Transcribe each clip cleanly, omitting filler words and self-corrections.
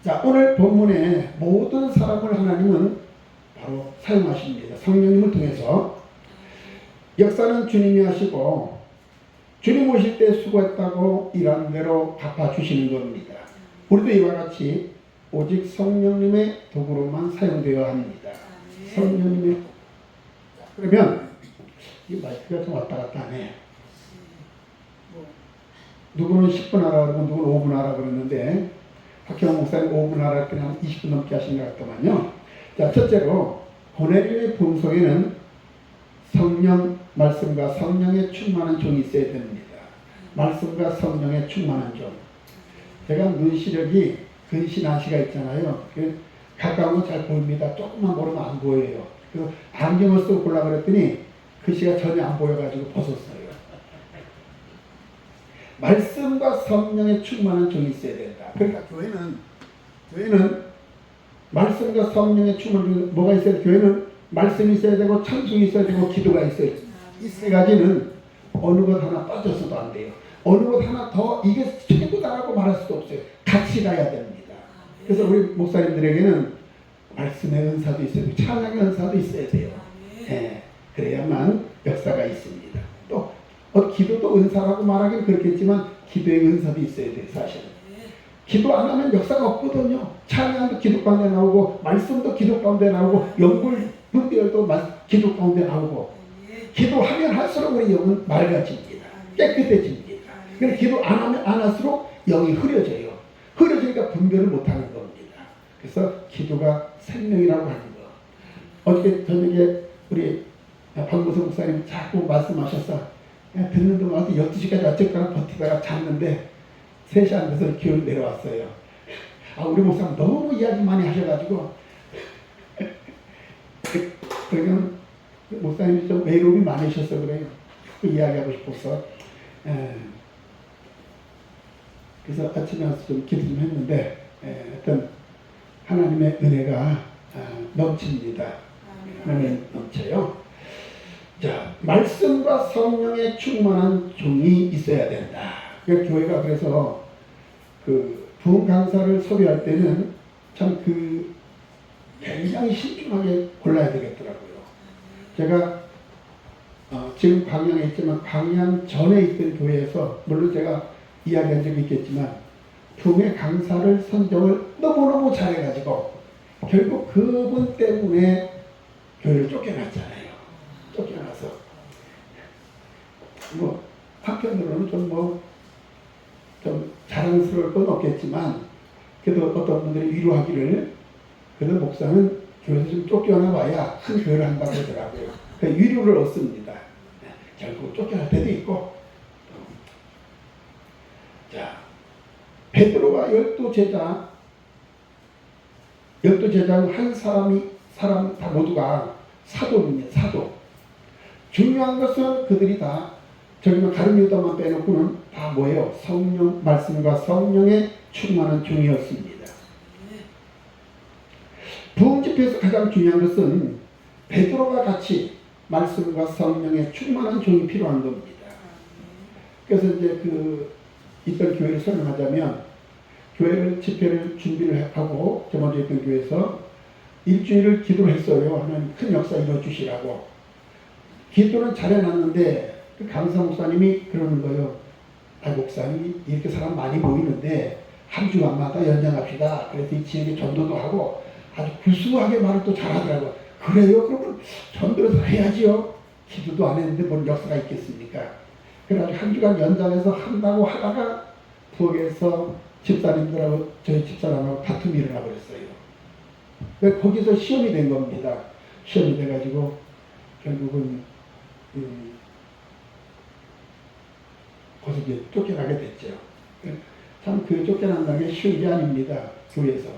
자, 오늘 본문의 모든 사람을 하나님은 바로 사용하십니다. 성령님을 통해서. 역사는 주님이 하시고 주님 오실 때 수고했다고 일한 대로 갚아주시는 겁니다. 우리도 이와 같이 오직 성령님의 도구로만 사용되어야 합니다. 성령님의. 그러면 이 마이크가 좀 왔다 갔다 하네. 누구는 10분 하라 그러고 누구는 5분 하라 그러는데 박형원 목사님 5분 하라 했더니 한 20분 넘게 하신 것 같더만요. 자, 첫째로 고넬료의 부흥 성령 말씀과 성령에 충만한 종이 있어야 됩니다. 말씀과 성령에 충만한 종. 제가 눈시력이 근시난시가 있잖아요. 가까운 거 잘 보입니다. 조금만 모르면 안 보여요. 그래서 안경을 쓰고 보려고 그랬더니 글씨가 전혀 안 보여가지고 벗었어요. 말씀과 성령에 충만한 종이 있어야 된다. 그러니까 교회는 말씀과 성령에 충만한 뭐가 있어야 돼? 교회는 말씀이 있어야 되고 찬송이 있어야 되고 기도가 있어야 돼. 이 세 가지는 어느 것 하나 빠져서도 안 돼요. 어느 것 하나 더 이게 최고다라고 말할 수도 없어요. 같이 가야 됩니다. 그래서 우리 목사님들에게는 말씀의 은사도 있어야 되고 찬양의 은사도 있어야 돼요. 네, 그래야만 역사가 있습니다. 또 기도도 은사라고 말하기는 그렇겠지만 기도의 은사도 있어야 돼요. 사실은 기도 안 하면 역사가 없거든요. 찬양도 기도 가운데 나오고 말씀도 기도 가운데 나오고 연골 분별도 기도 가운데 나오고 기도하면 할수록 우리 영은 맑아집니다. 깨끗해집니다. 그래서 기도 안 하면 안 할수록 영이 흐려져요. 흐려지니까 분별을 못하는 겁니다. 그래서 기도가 생명이라고 하는 거. 어저께 저녁에 우리 박무성 목사님 자꾸 말씀하셔서 듣는 동안 12시까지 어쨌거나 버티다가 잤는데 3시 안 돼서 기운이 내려왔어요. 우리 목사님 너무 이야기 많이 하셔가지고 그러면 목사님이 좀 외로움이 많으셔서 그래요. 이야기하고 싶어서. 그래서 아침에 와서 좀 기도 좀 했는데 어떤 하나님의 은혜가 넘칩니다. 하나님 넘쳐요. 자, 말씀과 성령에 충만한 종이 있어야 된다. 교회가 그래서 그 부흥 강사를 섭외할 때는 참 굉장히 신중하게 골라야 되겠더라고요. 제가 지금 광양에 있지만 광양 전에 있던 교회에서 물론 제가 이야기한 적이 있겠지만 부흥의 강사를 선정을 너무너무 잘해가지고 결국 그분 때문에 교회를 쫓겨났잖아요. 쫓겨나서 뭐 한편으로는 좀 자랑스러울 건 없겠지만 그래도 어떤 분들이 위로하기를 그래도 목사는 교회에서 좀 쫓겨나 봐야 큰 교회를 한다고 하더라고요. 그 위로를 얻습니다. 결국 쫓겨날 때도 있고. 자, 베드로와 12제자 한 사람 다 모두가 사도입니다. 사도. 중요한 것은 그들이 다 저기만 가룟 유다만 빼놓고는 다 뭐예요? 성령 말씀과 성령에 충만한 종이었습니다. 부흥 집회에서 가장 중요한 것은 베드로와 같이 말씀과 성령에 충만한 종이 필요한 겁니다. 그래서 이제 이떤 교회를 설명하자면 교회를 집회를 준비를 하고 저 먼저 있던 교회에서 일주일을 기도를 했어요. 하나님 큰 역사 이루어주시라고. 기도는 잘해놨는데 그 강사 목사님이 그러는 거예요. 목사님 이렇게 사람 많이 모이는데 한 주간마다 연장합시다. 그래서 이 지역에 전도도 하고 아주 구수하게 말을 또 잘하더라고요. 그래요? 그러면 전도를 해야지요. 기도도 안 했는데 뭔 역사가 있겠습니까? 그래가지고 한 주간 연장해서 한다고 하다가 부엌에서 집사님들하고 저희 집사람하고 다툼이 일어나 버렸어요. 거기서 시험이 된 겁니다. 시험이 돼가지고 결국은 거기서 이제 쫓겨나게 됐죠. 참 쫓겨난다는 게 쉬운 게 아닙니다. 교회에서.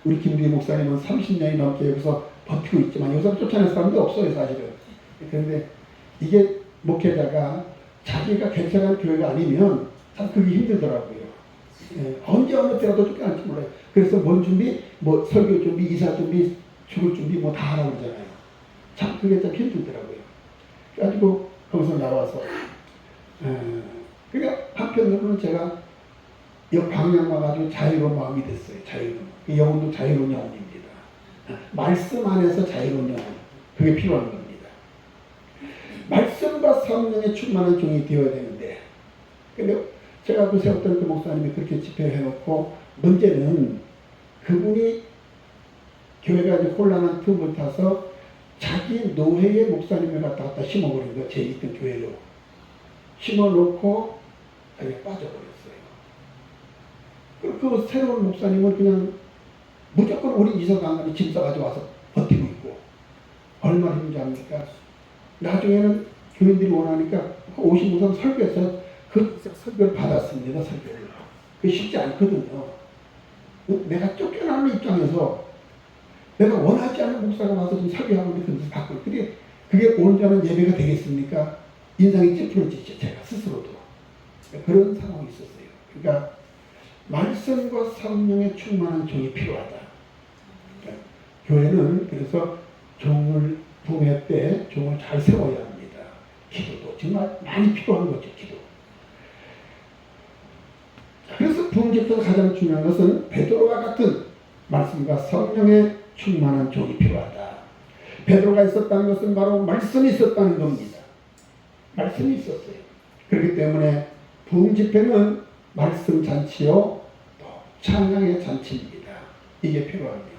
우리 김두희 목사님은 30년이 넘게 여기서 버티고 있지만 여기서 쫓아낼 사람도 없어요, 사실은. 그런데 이게 목회자가 자기가 개척한 교회가 아니면 참 그게 힘들더라고요. 언제 어느 때라도 쫓겨날지 몰라요. 그래서 뭔 준비, 뭐 설교 준비, 이사 준비, 죽을 준비 뭐 다 하라고 그러잖아요. 참 그게 참 힘들더라고요. 그래가지고 거기서 나와서 그러니까 한편으로는 제가 이 광양 와가지고 자유로운 마음이 됐어요. 자유로운. 영혼도 자유로운 영혼입니다. 말씀 안에서 자유로운 영혼. 그게 필요한 겁니다. 말씀과 성령에 충만한 종이 되어야 되는데, 근데 제가 그 세웠던 그 목사님이 그렇게 집회를 해놓고, 문제는 그분이 교회가 이제 혼란한 틈을 타서 자기 노회의 목사님을 갖다 심어버린 거예요. 제 있던 교회로. 심어놓고 자기가 빠져버렸어요. 그 새로운 목사님은 그냥 무조건 우리 이사 강남에 짐 싸가지고 와서 버티고 있고, 얼마나 힘든지 압니까? 나중에는 교인들이 원하니까 50무선 설교해서 그 설교를 받았습니다. 설교를. 그게 쉽지 않거든요. 내가 쫓겨나는 입장에서 내가 원하지 않는 목사가 와서 좀 설교하고 있는 그것을 받고, 그게 온전한 예배가 되겠습니까? 인상이 찌푸러지죠. 제가 스스로도. 그런 상황이 있었어요. 그러니까 말씀과 성령의 충만한 종이 필요하다. 그러니까 교회는 그래서 종을 부흥회 때 종을 잘 세워야 합니다. 기도도 정말 많이 필요한 거죠. 기도. 그래서 부흥집에서 가장 중요한 것은 베드로와 같은 말씀과 성령의 충만한 종이 필요하다. 베드로가 있었다는 것은 바로 말씀이 있었다는 겁니다. 말씀이 있었어요. 그렇기 때문에 부흥집회는 말씀 잔치요, 또 찬양의 잔치입니다. 이게 필요합니다.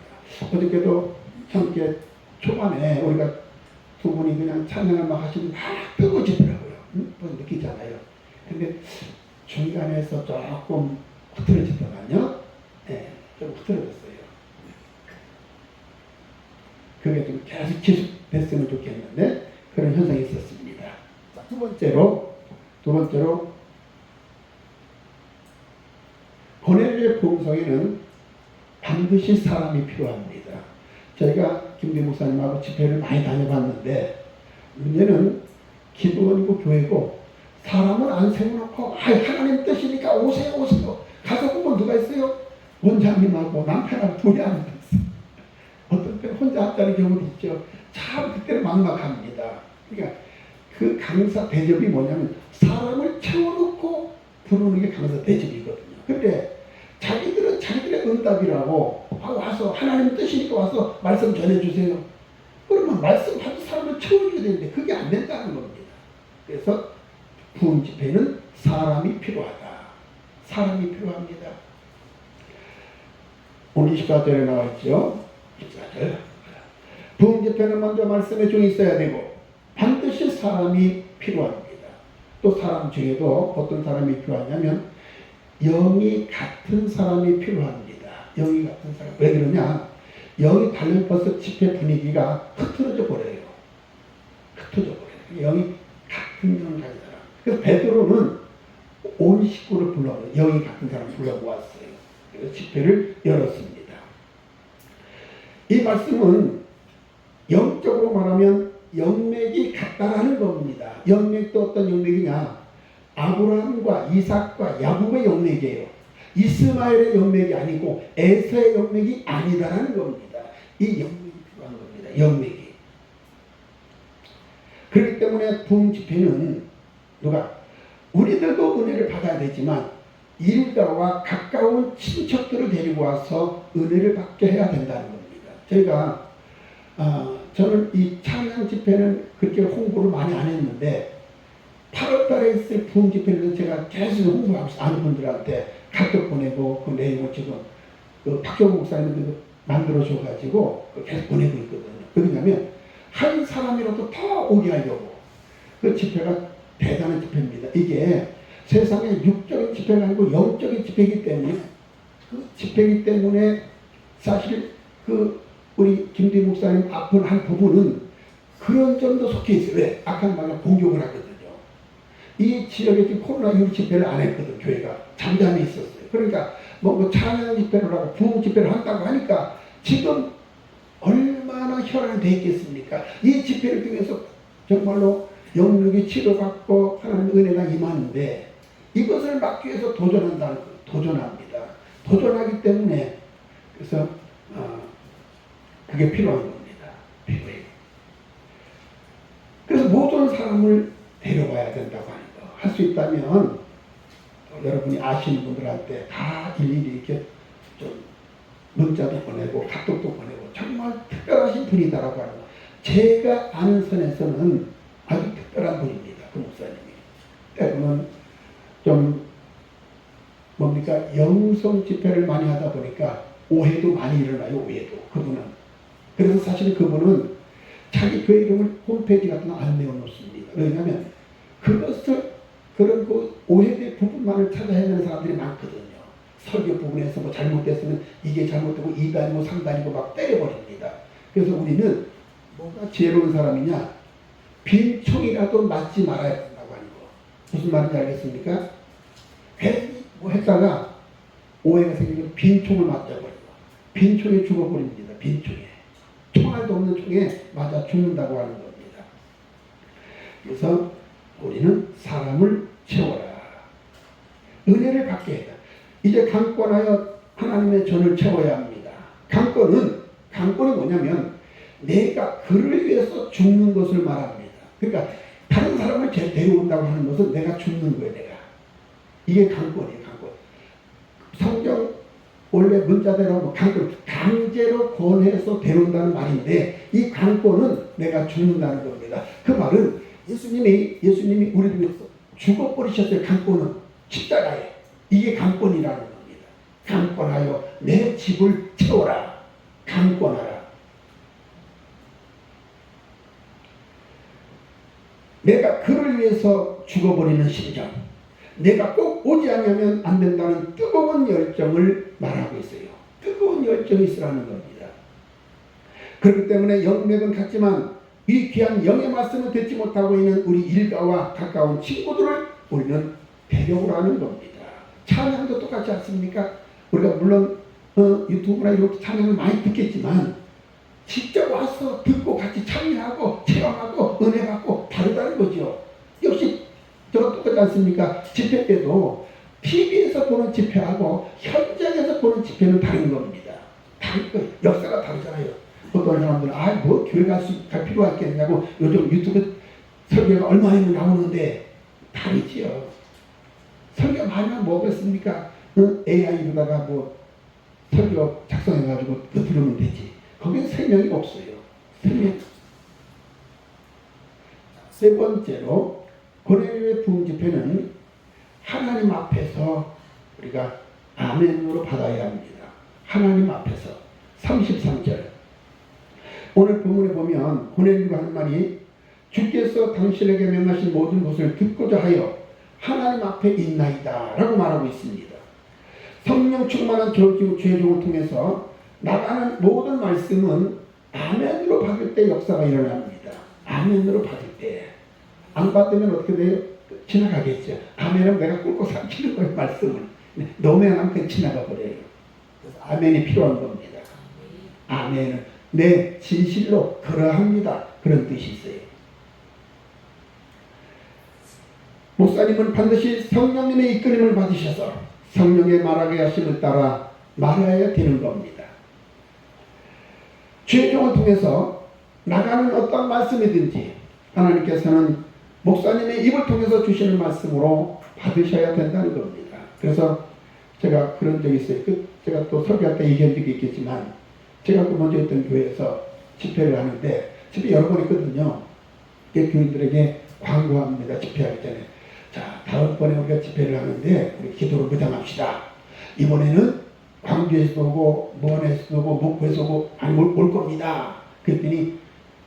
어저께도 함께 초반에 우리가 두 분이 그냥 찬양을 막 하시면 막 뜨거워지더라고요. 느끼잖아요. 근데 중간에서 조금 흐트러지더만요. 네, 좀 흐트러졌어요. 그게 좀 계속 지속됐으면 좋겠는데 그런 현상이 있었습니다. 두 번째로 고넬료의 부흥성에는 반드시 사람이 필요합니다. 저희가 김대 목사님하고 집회를 많이 다녀봤는데 문제는 기도원이고 교회고 사람을 안 세워놓고 하나님 뜻이니까 오세요. 가서 보면 누가 있어요? 원장님하고 남편하고 둘이 앉아있어요. 어떤 때는 혼자 앉다는 경우도 있죠. 참 그때는 막막합니다. 그러니까 그 강사 대접이 뭐냐면 사람을 채워놓고 부르는 게 강사 대접이거든요. 근데 자기들은 자기들의 응답이라고 와서 하나님 뜻이니까 와서 말씀 전해주세요. 그러면 말씀 받은 사람을 채워줘야 되는데 그게 안 된다는 겁니다. 그래서 부흥 집회는 사람이 필요하다. 사람이 필요합니다. 오늘 24절에 나와 있죠. 24절. 부흥 집회는 먼저 말씀의 종이 있어야 되고 반드시 사람이 필요합니다. 또 사람 중에도 어떤 사람이 필요하냐면 영이 같은 사람이 필요합니다. 영이 같은 사람. 왜 그러냐? 영이 달면 벌써 집회 분위기가 흐트러져 버려요. 영이 같은 영을 가진 사람. 그래서 베드로는 온 식구를 불러서 영이 같은 사람 불러모았어요. 그래서 집회를 열었습니다. 이 말씀은 영적으로 말하면 영맥이 같다라는 겁니다. 영맥도 어떤 영맥이냐? 아브라함과 이삭과 야곱의 영맥이에요. 이스마엘의 영맥이 아니고 에서의 영맥이 아니다라는 겁니다. 이 영맥이 필요한 겁니다. 영맥이. 그렇기 때문에 부흥 집회는 우리들도 은혜를 받아야 되지만 일가와 가까운 친척들을 데리고 와서 은혜를 받게 해야 된다는 겁니다. 저는 이 찬양 집회는 그렇게 홍보를 많이 안 했는데 8월 달에 있을 부흥 집회는 제가 계속 홍보하고 아는 분들한테 카톡 보내고 그 내용을 지금 그 박경호 목사님이 만들어줘가지고 계속 보내고 있거든요. 왜냐하면 한 사람이라도 더 오게 하려고. 그 집회가 대단한 집회입니다. 이게 세상에 육적인 집회가 아니고 영적인 집회이기 때문에 그 집회이기 때문에 사실 우리 김대 목사님 앞은 한 부분은 그런 점도 속해 있어요. 왜? 악한 말을 공격을 하거든요. 이 지역에 지금 코로나 이후 집회를 안 했거든. 교회가 잠잠히 있었어요. 그러니까 뭐 찬양 집회를 하고 부흥 집회를 한다고 하니까 지금 얼마나 혈안이 돼 있겠습니까? 이 집회를 통해서 정말로 영육이 치료받고 하나님 은혜가 임하는데 이것을 막기 위해서 도전합니다. 도전하기 때문에 그래서 그게 필요한 겁니다. 필요해요. 그래서 모든 사람을 데려와야 된다고 하는 거. 할 수 있다면 여러분이 아시는 분들한테 다 일일이 이렇게 좀 문자도 보내고 카톡도 보내고 정말 특별하신 분이다라고 하는 거. 제가 아는 선에서는 아주 특별한 분입니다. 그 목사님이. 때로는 좀 뭡니까 영성 집회를 많이 하다 보니까 오해도 많이 일어나요. 오해도 그분은. 그래서 사실 그분은 자기 교회 이름을 홈페이지 같은 거 안 내어놓습니다. 왜냐하면 그것을 그런 그 오해된 부분만을 찾아 헤매는 사람들이 많거든요. 설교 부분에서 뭐 잘못됐으면 이게 잘못되고 2단이고 3단이고 막 때려버립니다. 그래서 우리는 뭐가 지혜로운 사람이냐? 빈총이라도 맞지 말아야 된다고 하는 거. 무슨 말인지 알겠습니까? 괜히 뭐 했다가 오해가 생기면 빈총을 맞아버려요. 빈총에 죽어버립니다. 빈총에. 총알도 없는 총에 맞아 죽는다고 하는 겁니다. 그래서 우리는 사람을 채워라. 은혜를 받게 해라. 이제 강권하여 하나님의 전을 채워야 합니다. 강권이 뭐냐면 내가 그를 위해서 죽는 것을 말합니다. 그러니까 다른 사람을 데려온다고 하는 것은 내가 죽는 거예요. 내가. 이게 강권이에요. 강권. 성경 원래 문자대로 강제로 권해서 데려온다는 말인데 이 강권은 내가 죽는다는 겁니다. 그 말은 예수님이 우리를 위해서 죽어버리셨어요. 강권은 십자가에. 이게 강권이라는 겁니다. 강권하여 내 집을 채워라. 강권하라. 내가 그를 위해서 죽어버리는 심정, 내가 꼭 오지 않으면 안 된다는 뜨거운 열정을 말하고 있어요. 뜨거운 열정이 있으라는 겁니다. 그렇기 때문에 영맥은 같지만 이 귀한 영의 말씀을 듣지 못하고 있는 우리 일가와 가까운 친구들을 우리는 데려오라는 겁니다. 찬양도 똑같지 않습니까? 우리가 물론 유튜브나 이렇게 찬양을 많이 듣겠지만 직접 와서 듣고 같이 참여하고 체험하고 은혜 받고 다르다는 거죠. 역시 저랑 똑같지 않습니까? 집회 때도 TV에서 보는 집회하고 현장에서 보는 집회는 다른 겁니다. 다른 거예요. 역사가 다르잖아요. 어떤 사람들은 뭐 교회 갈 필요가 있겠냐고 요즘 유튜브 설교가 얼마나 나오는데 다르지요. 설교 많이 하면 뭐겠습니까? AI로다가 뭐 설교 작성해가지고 들으면 되지. 거기에 생명이 없어요. 생명. 세 번째로 고넬료의 부흥 집회는 하나님 앞에서 우리가 아멘으로 받아야 합니다. 하나님 앞에서. 33절. 오늘 본문에 보면 고넬료가 하는 말이 주께서 당신에게 명하신 모든 것을 듣고자 하여 하나님 앞에 있나이다 라고 말하고 있습니다. 성령 충만한 죄종을 통해서 나가는 모든 말씀은 아멘으로 받을 때 역사가 일어납니다. 아멘으로 받을 때. 안 받으면 어떻게 돼요? 지나가겠죠. 아멘은 내가 꿇고 삼키는 거예요. 말씀을. 너무 안 하면 지나가 버려요. 그래서 아멘이 필요한 겁니다. 아멘은 내 진실로 그러합니다. 그런 뜻이 있어요. 목사님은 반드시 성령님의 이끌림을 받으셔서 성령의 말하게 하심을 따라 말해야 되는 겁니다. 죄종을 통해서 나가는 어떤 말씀이든지 하나님께서는 목사님의 입을 통해서 주시는 말씀으로 받으셔야 된다는 겁니다. 그래서 제가 그런 적이 있어요. 제가 또 설교할 때 얘기한 적이 있겠지만 제가 그 먼저 있던 교회에서 집회를 하는데 집회 여러 번 있거든요. 교인들에게 광고합니다. 집회하기 전에. 자, 다음번에 우리가 집회를 하는데 우리 기도를 무장합시다. 이번에는 광주에서도 오고 무안에서도 오고 목포에서 오고 올 겁니다. 그랬더니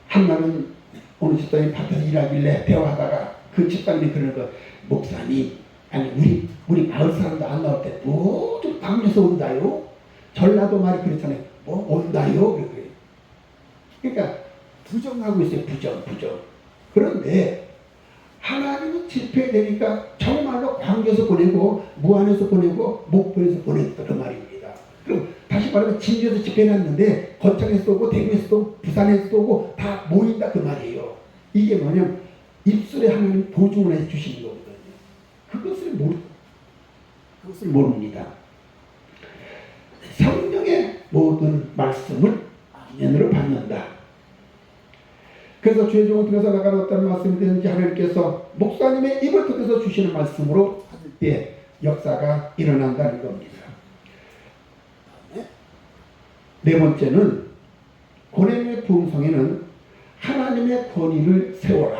한날은 어느 집사님이 밭에서 일하길래 대화하다가 그 집사님이 그러는 거, 목사님, 아니 우리 마을 사람도 안 나올 때 모두 광주에서 온다요. 전라도 말이 그렇잖아요. 뭐 온다요. 그러니까 부정하고 있어요. 부정. 그런데 하나님은 집회되니까 정말로 광주에서 보내고 무안에서 보내고 목포에서 보냈다 그 말입니다. 그럼 다시 말하면 진주에서 집회해놨는데 거창에서 오고 대구에서 오고 부산에서 오고 다 모인다 그 말이에요. 이게 뭐냐면 입술에 하나님 보증을 해주시는 거거든요. 그것을 모릅니다. 성령의 모든 말씀을 아멘으로 받는다. 그래서 주의 종을 통해서 나가는 어떤 말씀이 되는지 하나님께서 목사님의 입을 통해서 주시는 말씀으로 받을 때 역사가 일어난다는 겁니다. 네 번째는 고넬료의 부흥성에는 하나님의 권위를 세워라.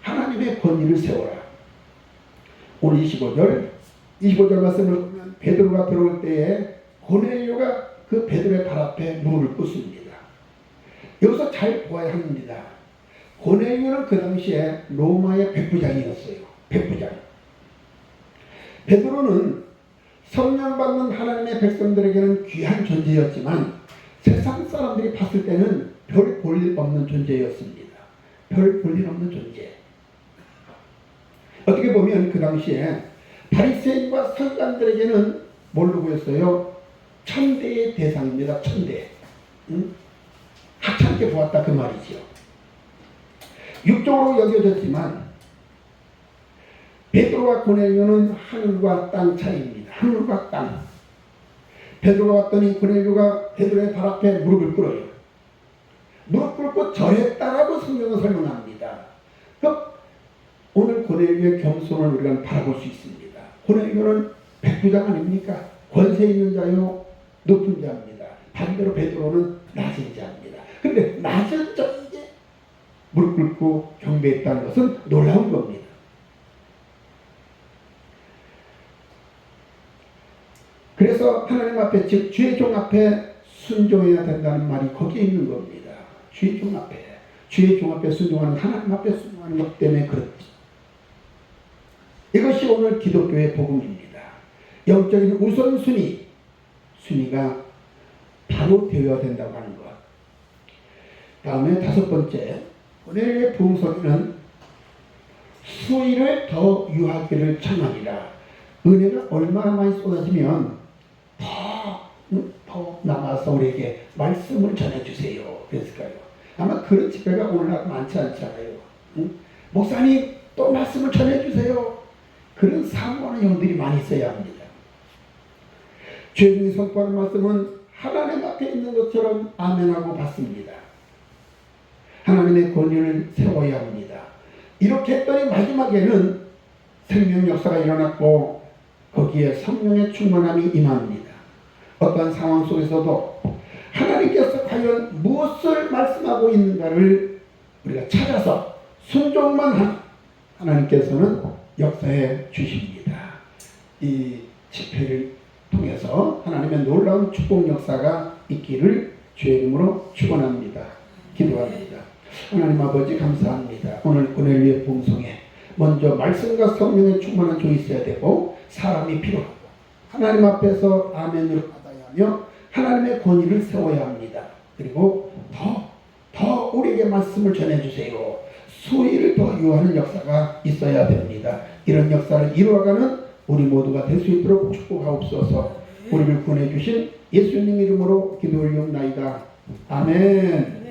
하나님의 권위를 세워라. 오늘 25절 말씀을 보면 베드로가 들어올 때에 고넬료가 그 베드로의 발 앞에 무릎을 꿇습니다. 여기서 잘 보아야 합니다. 고넬료는 그 당시에 로마의 백부장이었어요. 백부장. 베드로는 성령 받는 하나님의 백성들에게는 귀한 존재였지만 세상 사람들이 봤을 때는 별 볼 일 없는 존재였습니다. 별 볼 일 없는 존재. 어떻게 보면 그 당시에 바리새인과 서기관들에게는 뭘로 보였어요? 천대의 대상입니다. 천대. 하찮게 보았다 그 말이죠. 육적으로 여겨졌지만 베드로와 고넬료는 하늘과 땅 차이입니다. 하늘과 땅. 베드로가 왔더니 고넬료가 베드로의 발 앞에 무릎을 꿇어요. 무릎 꿇고 절했다라고 성경은 설명합니다. 오늘 고넬료의 겸손을 우리가 바라볼 수 있습니다. 고넬료는 백부장 아닙니까? 권세 있는 자요, 높은 자입니다. 반대로 베드로는 낮은 자입니다. 그런데 낮은 자에게 무릎 꿇고 경배했다는 것은 놀라운 겁니다. 그래서 하나님 앞에, 즉 주의 종 앞에 순종해야 된다는 말이 거기에 있는 겁니다. 주의 종 앞에 순종하는, 하나님 앞에 순종하는 것 때문에 그렇지. 이것이 오늘 기독교의 복음입니다. 영적인 우선순위, 순위가 바로 되어야 된다고 하는 것. 다음에 다섯 번째, 고넬료의 부흥성에는 수위를 더 유하기를 청하니라. 은혜가 얼마나 많이 쏟아지면 더 남아서 우리에게 말씀을 전해주세요. 그랬을까요? 아마 그런 집회가 오늘날 많지 않잖아요. 목사님 또 말씀을 전해주세요. 그런 사모하는 영들이 많이 있어야 합니다. 죄중에 선포하는 말씀은 하나님 앞에 있는 것처럼 아멘하고 받습니다. 하나님의 권위를 세워야 합니다. 이렇게 했더니 마지막에는 생명 역사가 일어났고 거기에 성령의 충만함이 임합니다. 어떠한 상황 속에서도 하나님께서 과연 무엇을 말씀하고 있는가를 우리가 찾아서 순종만 하면 하나님께서는 역사해 주십니다. 이 집회를 통해서 하나님의 놀라운 축복 역사가 있기를 주의 이름으로 축원합니다. 기도합니다. 하나님 아버지 감사합니다. 오늘 고넬료의 부흥성에 먼저 말씀과 성령의 충만한 종이 있어야 되고 사람이 필요하고 하나님 앞에서 아멘으로 받아야 하며 하나님의 권위를 세워야 합니다. 그리고 더 우리에게 말씀을 전해주세요. 수위를 더 유하는 역사가 있어야 됩니다. 이런 역사를 이루어가는 우리 모두가 될 수 있도록 축복하옵소서. 우리를 구원해 주신 예수님 이름으로 기도 올리옵나이다. 아멘.